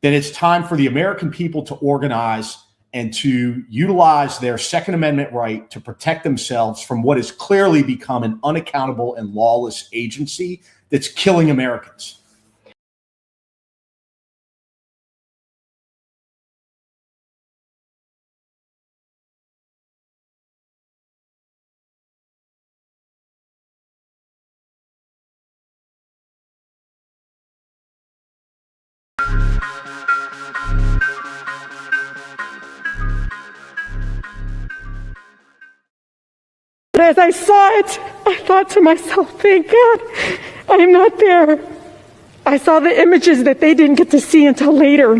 then it's time for the American people to organize and to utilize their Second Amendment right to protect themselves from what has clearly become an unaccountable and lawless agency that's killing Americans. But as I saw it, I thought to myself, thank God I am not there. I saw the images that they didn't get to see until later.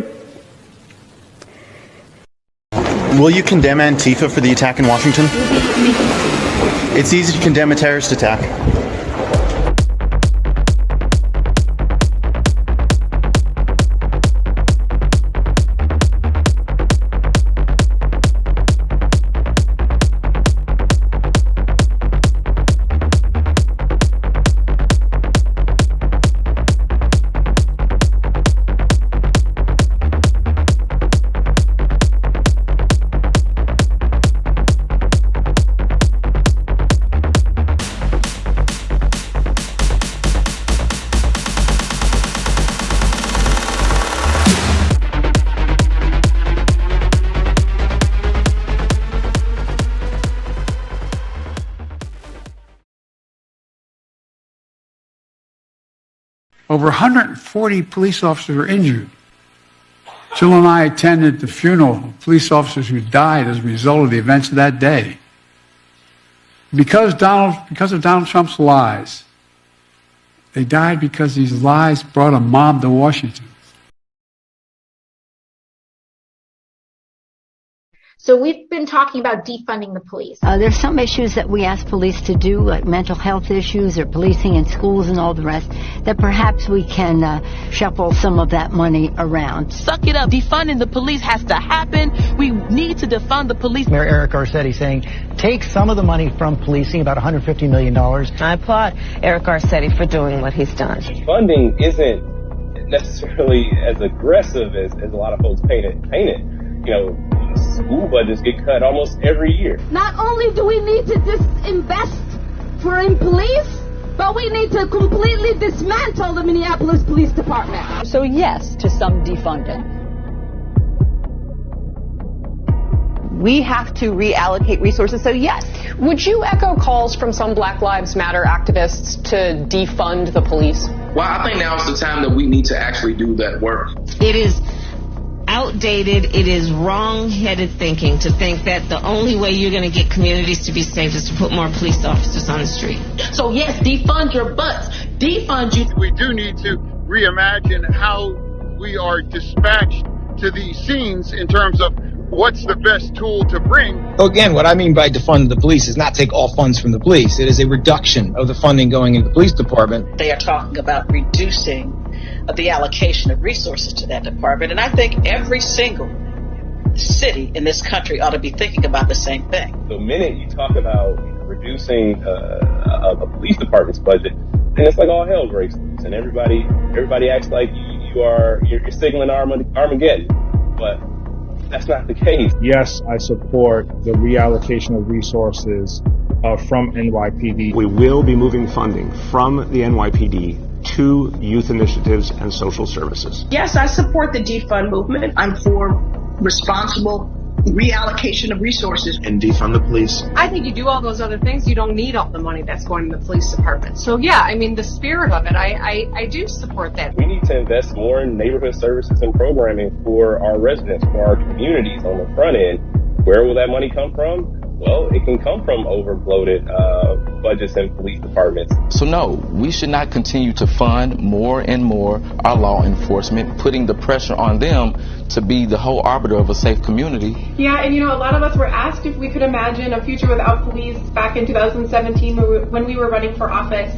Will you condemn Antifa for the attack in Washington? It's easy to condemn a terrorist attack. Over 140 police officers were injured. Jill and I attended the funeral of police officers who died as a result of the events of that day. Because of Donald Trump's lies, they died because these lies brought a mob to Washington. So we've been talking about defunding the police. There's some issues that we ask police to do, like mental health issues or policing in schools and all the rest, that perhaps we can shuffle some of that money around. Suck it up. Defunding the police has to happen. We need to defund the police. Mayor Eric Garcetti saying, take some of the money from policing, about $150 million. I applaud Eric Garcetti for doing what he's done. Funding isn't necessarily as aggressive as a lot of folks paint it. You know, school budgets get cut almost every year. Not only do we need to disinvest in police, but we need to completely dismantle the Minneapolis Police Department. So yes to some defunding. We have to reallocate resources, so yes. Would you echo calls from some Black Lives Matter activists to defund the police? Well, I think now is the time that we need to actually do that work. It is outdated, it is wrong-headed thinking to think that the only way you're going to get communities to be safe is to put more police officers on the street. So yes, defund your butts. Defund you. We do need to reimagine how we are dispatched to these scenes in terms of what's the best tool to bring. Again, what I mean by defund the police is not take all funds from the police. It is a reduction of the funding going into the police department. They are talking about reducing the allocation of resources to that department. And I think every single city in this country ought to be thinking about the same thing. The minute you talk about reducing a police department's budget, then it's like all hell breaks loose, and everybody acts like you're signaling Armageddon. But that's not the case. Yes, I support the reallocation of resources from NYPD. We will be moving funding from the NYPD to youth initiatives and social services. Yes, I support the defund movement. I'm for responsible reallocation of resources. And defund the police. I think you do all those other things, you don't need all the money that's going to the police department. So yeah, I mean, the spirit of it, I do support that. We need to invest more in neighborhood services and programming for our residents, for our communities on the front end. Where will that money come from? Well, it can come from overbloated budgets and police departments. So no, we should not continue to fund more and more our law enforcement, putting the pressure on them to be the whole arbiter of a safe community. Yeah, and a lot of us were asked if we could imagine a future without police back in 2017 when we were running for office.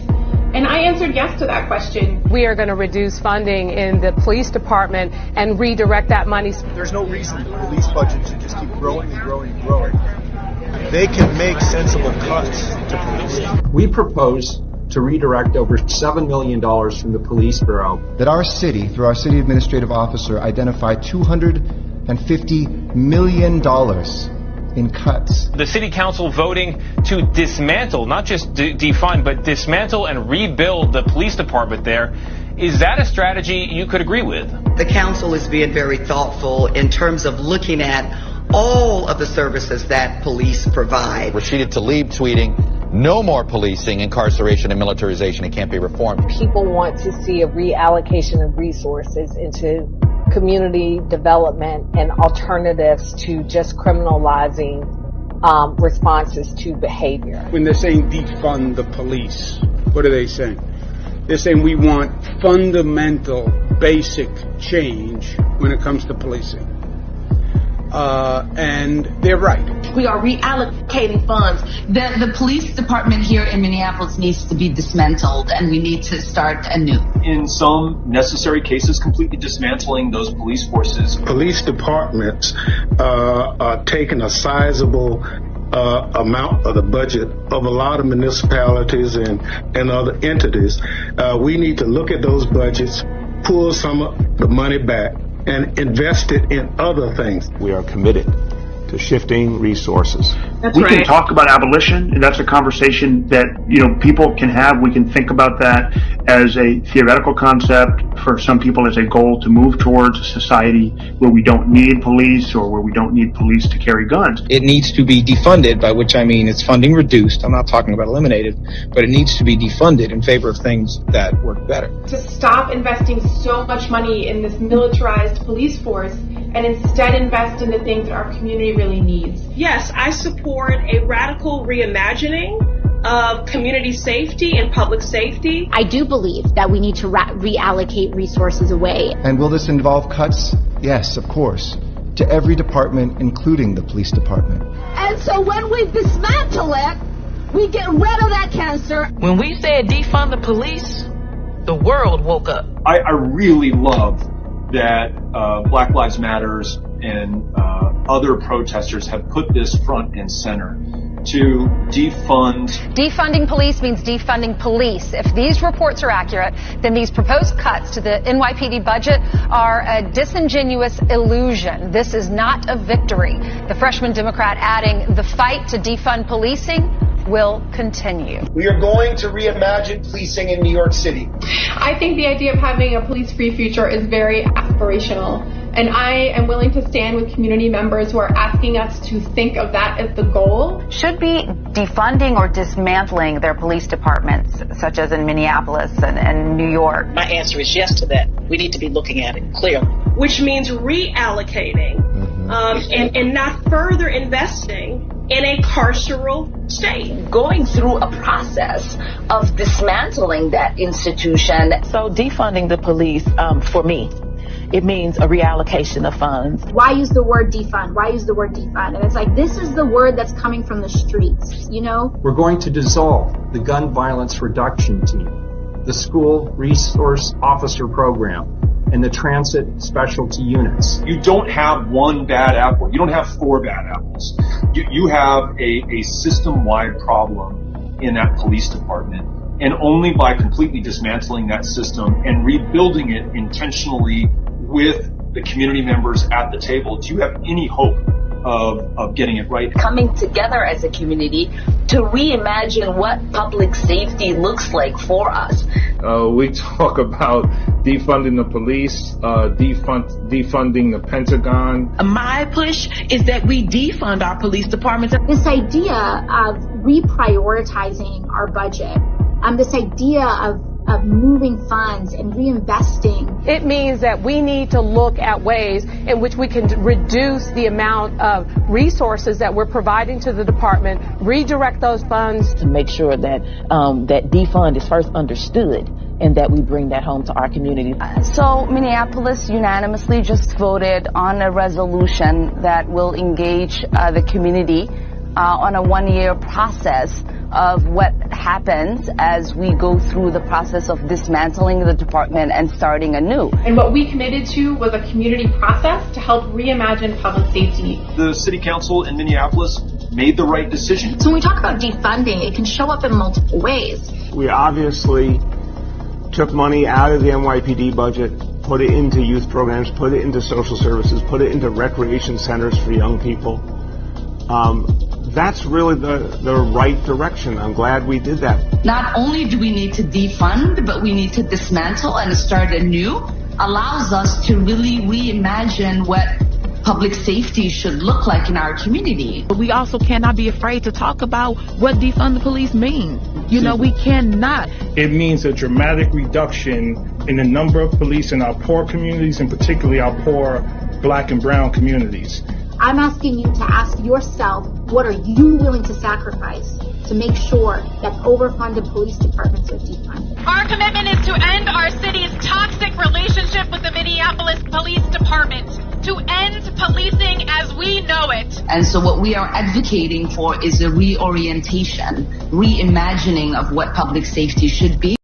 And I answered yes to that question. We are going to reduce funding in the police department and redirect that money. There's no reason the police budget should just keep growing and growing and growing. They can make sensible cuts to police. We propose to redirect over $7 million from the Police Bureau. That our city, through our city administrative officer, identified $250 million in cuts. The city council voting to dismantle, not just defund, but dismantle and rebuild the police department there. Is that a strategy you could agree with? The council is being very thoughtful in terms of looking at all of the services that police provide. Rashida Tlaib tweeting, "No more policing, incarceration, and militarization. It can't be reformed." People want to see a reallocation of resources into community development and alternatives to just criminalizing responses to behavior. When they're saying defund the police, what are they saying? They're saying we want fundamental, basic change when it comes to policing. And they're right. We are reallocating funds. The police department here in Minneapolis needs to be dismantled, and we need to start anew. In some necessary cases, completely dismantling those police forces. Police departments are taking a sizable amount of the budget of a lot of municipalities and other entities. We need to look at those budgets, pull some of the money back, and invest it in other things. We are committed to shifting resources. We can talk about abolition, and that's a conversation that, people can have. We can think about that as a theoretical concept, for some people as a goal to move towards a society where we don't need police or where we don't need police to carry guns. It needs to be defunded, by which I mean it's funding reduced. I'm not talking about eliminated, but it needs to be defunded in favor of things that work better. To stop investing so much money in this militarized police force and instead invest in the things that our community really needs. Yes, I support a radical reimagining of community safety and public safety. I do believe that we need to reallocate resources away. And will this involve cuts? Yes, of course. To every department, including the police department. And so when we dismantle it, we get rid of that cancer. When we said defund the police, the world woke up. I really love that Black Lives Matters and other protesters have put this front and center to defund. Defunding police means defunding police. If these reports are accurate, then these proposed cuts to the NYPD budget are a disingenuous illusion. This is not a victory. The freshman Democrat adding, the fight to defund policing will continue. We are going to reimagine policing in New York City. I think the idea of having a police-free future is very aspirational, and I am willing to stand with community members who are asking us to think of that as the goal. Should be defunding or dismantling their police departments, such as in Minneapolis and New York. My answer is yes to that. We need to be looking at it clearly. Which means reallocating and not further investing in a carceral state. Going through a process of dismantling that institution. So defunding the police, for me, it means a reallocation of funds. Why use the word defund? Why use the word defund? And it's like, this is the word that's coming from the streets, We're going to dissolve the gun violence reduction team, the school resource officer program, and the transit specialty units. You don't have one bad apple. You don't have four bad apples. You have a system-wide problem in that police department. And only by completely dismantling that system and rebuilding it intentionally with the community members at the table, do you have any hope of getting it right? Coming together as a community to reimagine what public safety looks like for us. We talk about defunding the police, defunding the Pentagon. My push is that we defund our police departments. This idea of reprioritizing our budget, this idea of moving funds and reinvesting. It means that we need to look at ways in which we can reduce the amount of resources that we're providing to the department, redirect those funds. To make sure that that defund is first understood and that we bring that home to our community. So Minneapolis unanimously just voted on a resolution that will engage the community on a one-year process of what happens as we go through the process of dismantling the department and starting anew. And what we committed to was a community process to help reimagine public safety. The city council in Minneapolis made the right decision. So when we talk about defunding, it can show up in multiple ways. We obviously took money out of the NYPD budget, put it into youth programs, put it into social services, put it into recreation centers for young people. That's really the right direction. I'm glad we did that. Not only do we need to defund, but we need to dismantle and start anew. Allows us to really reimagine what public safety should look like in our community. We also cannot be afraid to talk about what defund the police means. You know, we cannot. It means a dramatic reduction in the number of police in our poor communities, and particularly our poor Black and brown communities. I'm asking you to ask yourself, what are you willing to sacrifice to make sure that overfunded police departments are defunded? Our commitment is to end our city's toxic relationship with the Minneapolis Police Department, to end policing as we know it. And so what we are advocating for is a reorientation, reimagining of what public safety should be.